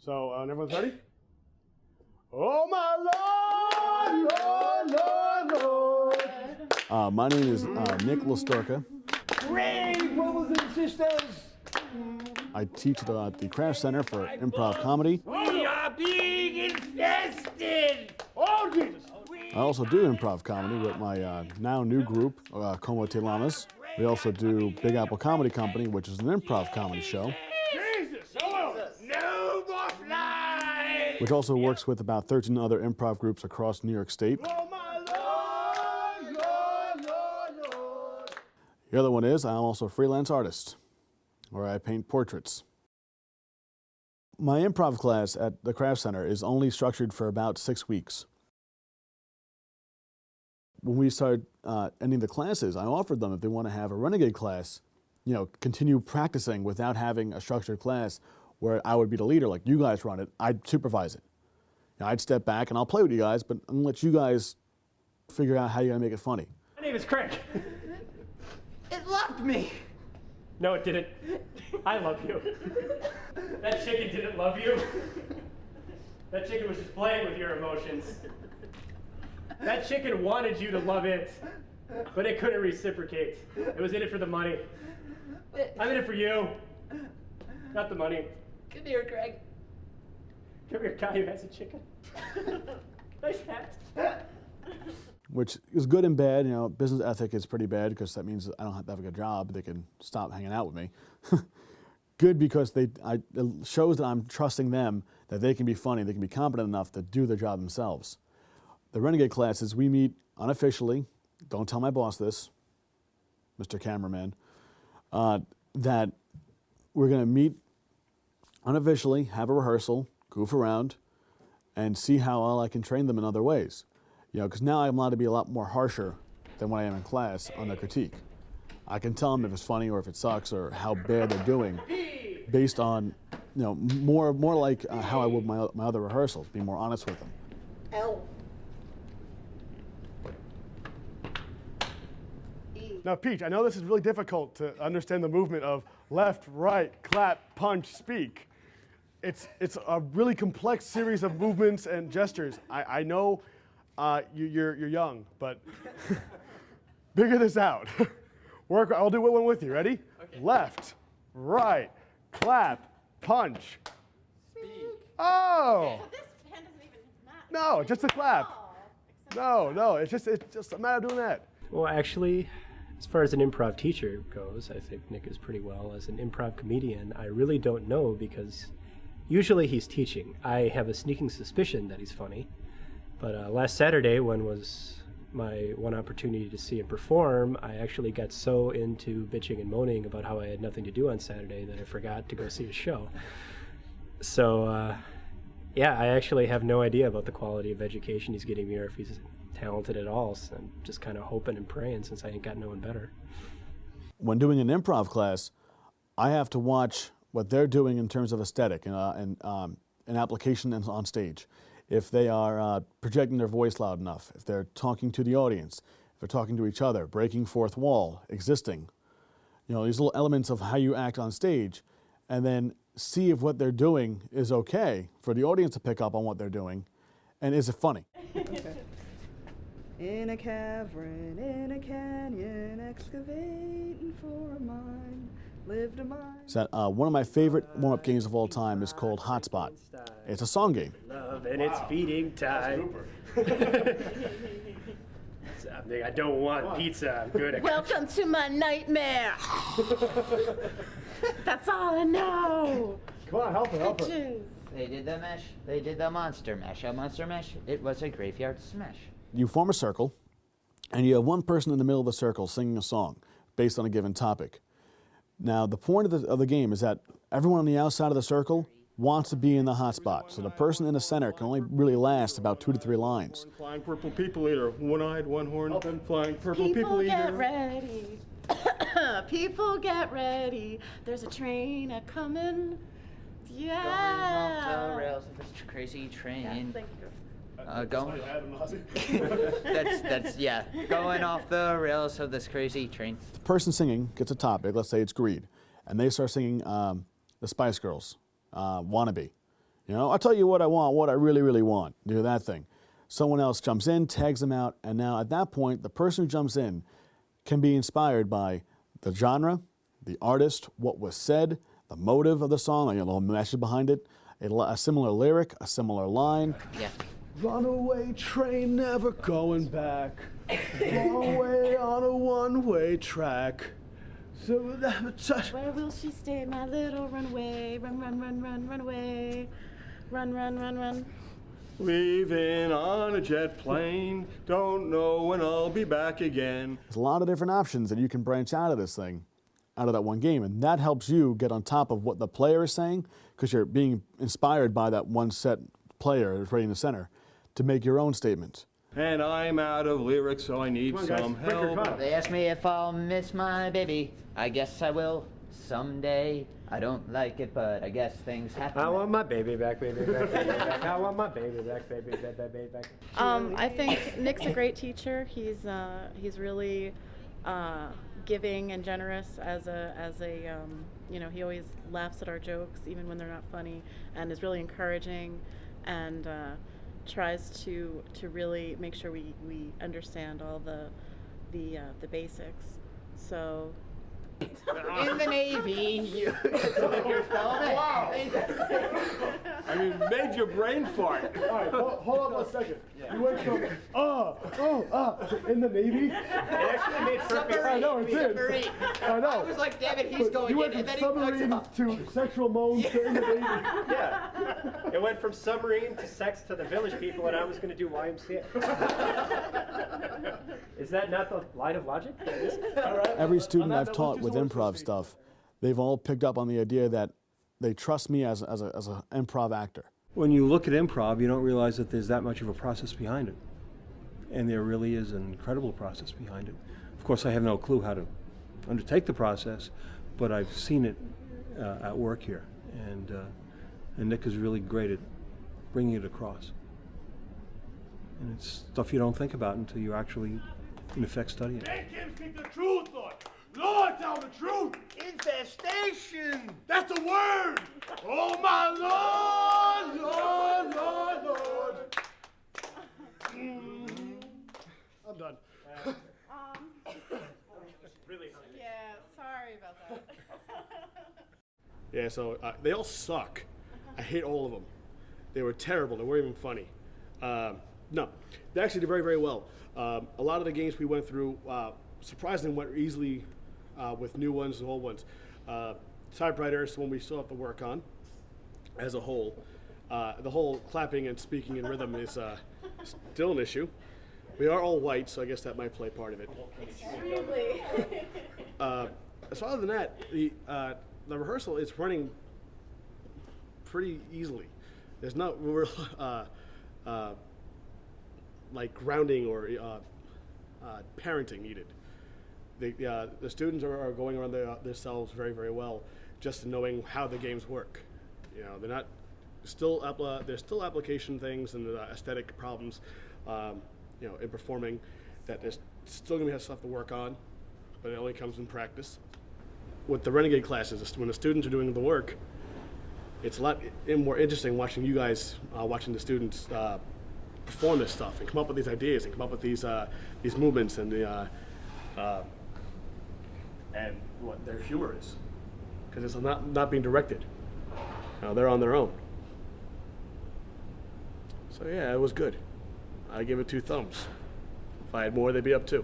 So, everyone's ready? Oh my Lord, Lord, Lord. My name is Nick Listorka. Great brothers and sisters. I teach at the Craft Center for Improv Comedy. We are being infested! Oh, Jesus. I also do improv comedy with my now new group, Como Te Lamas. We also do Big Apple Comedy Company, which is an improv comedy show, Jesus. No more flies! which also works with about 13 other improv groups across New York State. Oh my Lord, Lord, Lord, Lord. The other one is I'm also a freelance artist, where I paint portraits. My improv class at the Craft Center is only structured for about 6 weeks. When we started ending the classes, I offered them if they want to have a Renegade class, continue practicing without having a structured class where I would be the leader, like you guys run it, I'd supervise it. I'd step back and I'll play with you guys, but I'm gonna let you guys figure out how you're gonna make it funny. My name is Craig. It loved me! No, it didn't. I love you. That chicken didn't love you. That chicken was just playing with your emotions. That chicken wanted you to love it, but it couldn't reciprocate. It was in it for the money. I'm in it for you, not the money. Come here, Greg. Come here, guy who has a chicken. Nice hat. Which is good and bad. Business ethic is pretty bad because that means I don't have to have a good job. They can stop hanging out with me. Good because it shows that I'm trusting them, that they can be funny, they can be competent enough to do their job themselves. The Renegade classes, we meet unofficially, don't tell my boss this, Mr. Cameraman, that we're gonna meet unofficially, have a rehearsal, goof around, and see how well I can train them in other ways. Because now I'm allowed to be a lot more harsher than when I am in class on their critique. I can tell them if it's funny or if it sucks or how bad they're doing based on, more like how I would my other rehearsals, be more honest with them. L. Now, Peach, I know this is really difficult to understand the movement of left, right, clap, punch, speak. It's a really complex series of movements and gestures. I know you're young, but figure this out. I'll do one with you. Ready? Okay. Left, right, clap, punch. Speak. Oh! So this pen doesn't even match. No, just a clap. Oh, No, it's just a matter of doing that. Well, actually, as far as an improv teacher goes, I think Nick is pretty well. As an improv comedian, I really don't know because usually he's teaching. I have a sneaking suspicion that he's funny. But last Saturday, when was my one opportunity to see him perform, I actually got so into bitching and moaning about how I had nothing to do on Saturday that I forgot to go see his show. So, yeah, I actually have no idea about the quality of education he's getting me or if he's talented at all. So I'm just kind of hoping and praying since I ain't got no one better. When doing an improv class, I have to watch what they're doing in terms of aesthetic and application on stage. If they are projecting their voice loud enough, if they're talking to the audience, if they're talking to each other, breaking fourth wall, existing, these little elements of how you act on stage, and then see if what they're doing is okay for the audience to pick up on what they're doing, and is it funny? In a cavern, in a canyon, excavating for a mine, lived a mine. So, one of my favorite warm-up games of all time is called Hotspot. It's a song game. Love and it's feeding time. Something I don't want pizza. I'm good at. welcome to my nightmare. That's all I know. Come on, help her. Bitches. They did the mesh. They did the monster mesh. A monster mesh. It was a graveyard smash. You form a circle, and you have one person in the middle of the circle singing a song based on a given topic. Now, the point of the game is that everyone on the outside of the circle wants to be in the hot spot. So the person in the center can only really last about 2 to 3 lines. Flying purple people eater, one-eyed, one-horned, flying purple people People get eater. ready. People get ready. There's a train a coming. Going off the Yeah. rails of this crazy train. Yeah, thank you. Going. that's yeah. Going off the rails of this crazy train. The person singing gets a topic, let's say it's greed, and they start singing the Spice Girls, Wannabe. You know, I'll tell you what I want, what I really, really want. Do that thing. Someone else jumps in, tags them out, and now at that point, the person who jumps in can be inspired by the genre, the artist, what was said, the motive of the song, like a little message behind it, a similar lyric, a similar line. Yeah. Runaway train never going back. Long way on a one-way track. So touch. Where will she stay, my little runaway? Run, run, run, run, run away. Run, run, run, run. Leaving on a jet plane, don't know when I'll be back again. There's a lot of different options that you can branch out of this thing, out of that one game, and that helps you get on top of what the player is saying because you're being inspired by that one set player that's right in the center to make your own statement. And I'm out of lyrics, so I need Come on, guys, some break your help. cut. They ask me if I'll miss my baby. I guess I will someday. I don't like it, but I guess things happen. I want my baby back, baby back, baby back. I want my baby back, baby back, baby back. I think Nick's a great teacher. He's really giving and generous as a you know, he always laughs at our jokes even when they're not funny, and is really encouraging, and tries to really make sure we understand all the basics. So. In the Navy, you're spelling. Wow. I mean, made your brain fart. All right, hold on a second. You went from to in the Navy. It actually made perfect I know it did. Submarine. I know. I was like, damn it, he's But going you went in, from and then he points him submarines up. to sexual moans to in the Navy. Yeah. It went from submarine to sex to the village people, and I was going to do YMCA. Is that not the line of logic? Every student On that I've note, taught what's with your improv story? stuff, they've all picked up on the idea that they trust me as an improv actor. When you look at improv, you don't realize that there's that much of a process behind it. And there really is an incredible process behind it. Of course, I have no clue how to undertake the process, but I've seen it at work here. And Nick is really great at bringing it across. And it's stuff you don't think about until you actually, in effect, study it. Make him speak the truth, Lord. Lord, tell the truth. Infestation. That's a word. Oh my Lord, Lord, Lord, Lord. I'm done. Yeah, sorry about that. Yeah, so they all suck. I hate all of them. They were terrible. They weren't even funny. No, they actually did very, very well. A lot of the games we went through, surprisingly, went easily with new ones and old ones. Typewriter is the one we still have to work on as a whole. The whole clapping and speaking in rhythm is still an issue. We are all white, so I guess that might play part of it. Extremely. So other than that, the rehearsal is running pretty easily. There's not real like grounding or parenting needed. The students are going around themselves very, very well, just in knowing how the games work. You know, they're not still there's still application things and aesthetic problems. You know, in performing, that there's still gonna have stuff to work on, but it only comes in practice. With the Renegade classes, when the students are doing the work, it's a lot more interesting watching you guys, watching the students perform this stuff and come up with these ideas and come up with these movements and and what their humor is, because it's not being directed. They're on their own. So yeah, it was good. I give it 2 thumbs. If I had more, they'd be up 2.